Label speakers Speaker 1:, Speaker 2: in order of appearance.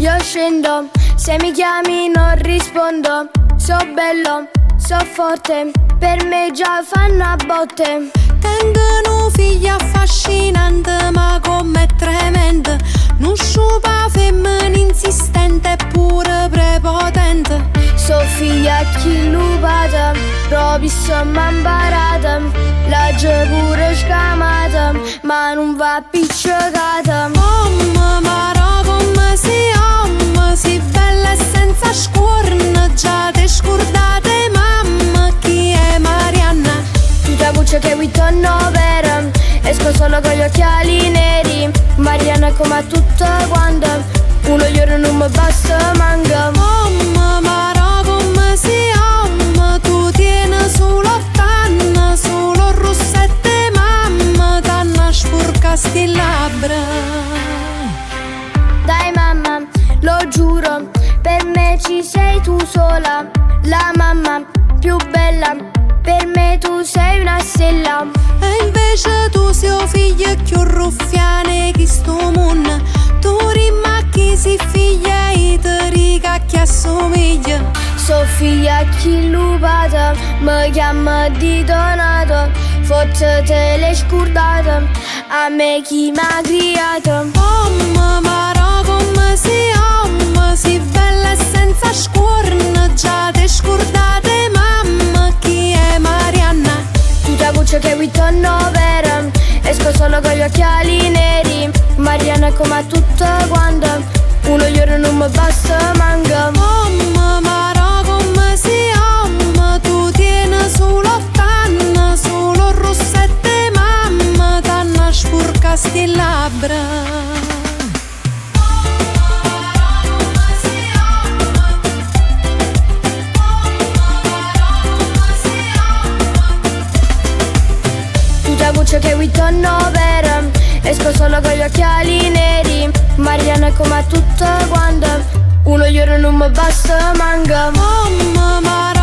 Speaker 1: io scendo, se mi chiami non rispondo. So bello, so forte, per me già fanno a botte.
Speaker 2: Tengono figlia affascinante ma com'è tremenda. Non sciupa femmina insistente eppure prepotente.
Speaker 1: So figlia chi lupata, proprio insomma imparata. La c'è pure scamata, ma non va picciocata.
Speaker 2: Mara come si bella e senza scorna. Già te scordate mamma chi è Marianna.
Speaker 1: Tutta buccia che qui torno vera, esco solo con gli occhiali neri. Marianna come a tutto quanto, uno giorno non mi basta manca.
Speaker 2: Mara come si ama, tu tieni solo 80, solo rossette mamma, t'hanno sporcasti labbra.
Speaker 1: Dai mamma, lo giuro, per me ci sei tu sola. La mamma più bella, per me tu sei una stella.
Speaker 2: E invece tu sei figlia più ruffiane che sto mondo. Tu rimacchi si figlia e ti ricacchi assomiglia.
Speaker 1: So figlia chi lupata, mi chiama di Donato. Forse te l'hai scordata, a me chi m'ha criato.
Speaker 2: Mara come si ama, si bella e senza scorna. Già te scordate mamma chi è Marianna.
Speaker 1: Tutta buccia che qui torno vera, esco solo con gli occhiali neri. Marianna come a tutto quanto, uno giorno non mi basta manca.
Speaker 2: Mara come si ama, tu tieni solo 80, solo rossette mamma, t'hanno sporcasti labbra.
Speaker 1: Che qui torno vera, esco solo con gli occhiali neri. Marianna come a tutto quanto, uno giorno non mi basta manca.
Speaker 2: Mara